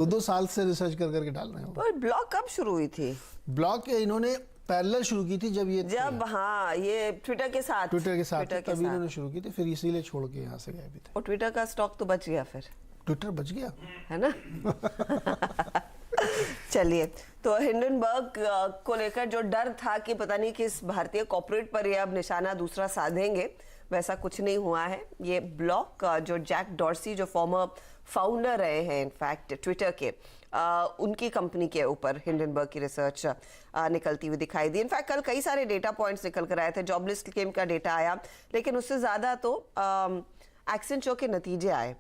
2 साल से रिसर्च कर करके डाल रहे हैं। पर ब्लॉग कब शुरू हुई थी? ब्लॉग इन्होंने पैरेलल शुरू की थी जब हाँ ये ट्विटर के साथ तभी इन्होंने शुरू की थी, फिर इसीलिए छोड़ के यहाँ से गए भी थे। और ट्विटर का स्टॉक तो बच गया फिर, ट्विटर बच गया है ना। चलिए, तो हिंडनबर्ग को लेकर जो डर था कि पता नहीं किस भारतीय कॉर्पोरेट पर ये अब निशाना दूसरा साधेंगे, वैसा कुछ नहीं हुआ है। ये ब्लॉक जो जैक डॉर्सी जो फॉर्मर फाउंडर रहे हैं इनफैक्ट ट्विटर के, उनकी कंपनी के ऊपर हिंडनबर्ग की रिसर्च निकलती हुई दिखाई दी। इनफैक्ट कल कई सारे डेटा पॉइंट्स निकल कर आए थे, जॉबलेस क्लेम का डेटा आया, लेकिन उससे ज़्यादा तो एक्सेंचर के नतीजे आए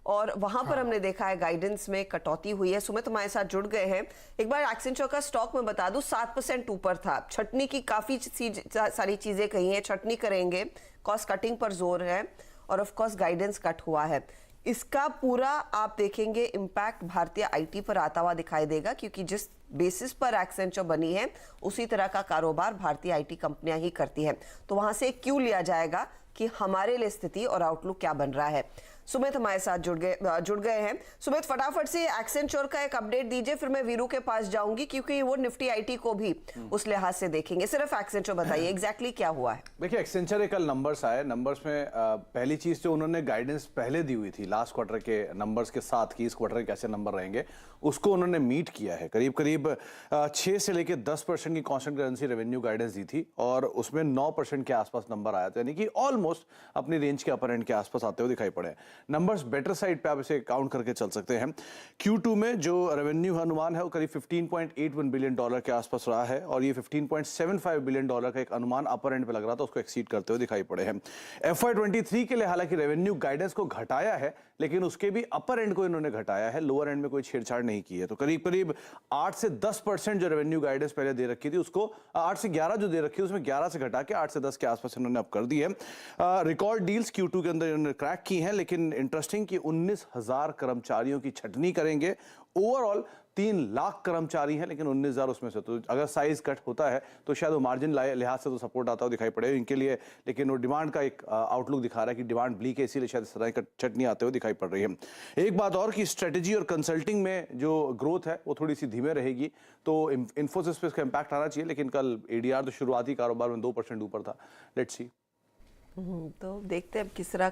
और वहां पर हमने देखा है गाइडेंस में कटौती हुई है। सुमित हमारे साथ जुड़ गए हैं। एक बार एक्सेंचर का स्टॉक में बता दूं 7% ऊपर था। छटनी की काफी सारी चीजें कही हैं, छटनी करेंगे, कॉस्ट कटिंग पर जोर है और ऑफ कोर्स गाइडेंस कट हुआ है। इसका पूरा आप देखेंगे इम्पैक्ट भारतीय आईटी पर आता हुआ दिखाई देगा, क्योंकि जिस बेसिस पर एक्सेंचर बनी है उसी तरह का कारोबार भारतीय आईटी कंपनियां ही करती हैं। तो वहां से क्यों लिया जाएगा कि हमारे लिए स्थिति और आउटलुक क्या बन रहा है। सुमित हमारे साथ जुड़ गए हैं। सुमित, फटाफट से एक्सेंचर का एक अपडेट दीजिए, फिर मैं वीरू के पास जाऊंगी क्योंकि वो निफ्टी आईटी को भी उस लिहाज से देखेंगे। सिर्फ एक्सेंचर बताइए एग्जैक्टली क्या हुआ है। देखिए, एक्सेंचर कल नंबर्स आए, नंबर्स में पहली चीज जो उन्होंने गाइडेंस पहले दी हुई थी लास्ट क्वार्टर के नंबर्स के साथ कि इस क्वार्टर के कैसे नंबर रहेंगे, उसको उन्होंने मीट किया है। करीब करीब 6 से लेकर 10% की कांस्टेंट करेंसी रेवेन्यू गाइडेंस दी थी और उसमें 9% के आसपास नंबर आया था, यानी कि ऑलमोस्ट अपनी रेंज के अपर एंड के आसपास आते हुए दिखाई पड़े। नंबर्स बेटर साइड पे आप इसे काउंट करके चल सकते हैं। Q2 में जो रेवेन्यू अनुमान है वो करीब $15.81 बिलियन के आसपास रहा है और ये $15.75 बिलियन का एक अनुमान अपर एंड पे लग रहा था, उसको एक्सीड करते हुए दिखाई पड़े हैं। FY23 के लिए हालांकि रेवेन्यू गाइडेंस को घटाया है, लेकिन उसके भी अपर एंड को इन्होंने घटाया है, लोअर एंड में कोई छेड़छाड़ नहीं की है। तो करीब करीब 8 से 10% जो रेवेन्यू गाइडेंस पहले दे रखी थी उसको 8 से 11 जो दे रखी है उसमें 11 से घटा के 8 से 10 के आसपास इन्होंने अब कर दी है। रिकॉर्ड डील्स Q2 के अंदर इन्होंने क्रैक की हैं, लेकिन इंटरेस्टिंग कि 19,000 कर्मचारियों की छटनी करेंगे। ओवरऑल 3 लाख कर्मचारी हैं, लेकिन 19,000 उसमें से, तो अगर साइज कट होता है तो शायद वो मार्जिन लिहाज से तो सपोर्ट आता हुआ दिखाई पड़े इनके लिए, लेकिन वो डिमांड का एक आउटलुक दिखा रहा है कि डिमांड ब्लीक है, इसीलिए शायद इस तरह की छटनी आते हुए दिखाई पड़ रही है। एक बात और कि स्ट्रेटेजी और कंसल्टिंग में जो ग्रोथ है वो थोड़ी सी धीमे रहेगी, तो इन्फोसिस पे इसका इंपैक्ट आना चाहिए, लेकिन कल ADR तो शुरुआती कारोबार में 2% ऊपर था। Let's see. तो देखते हैं अब किस तरह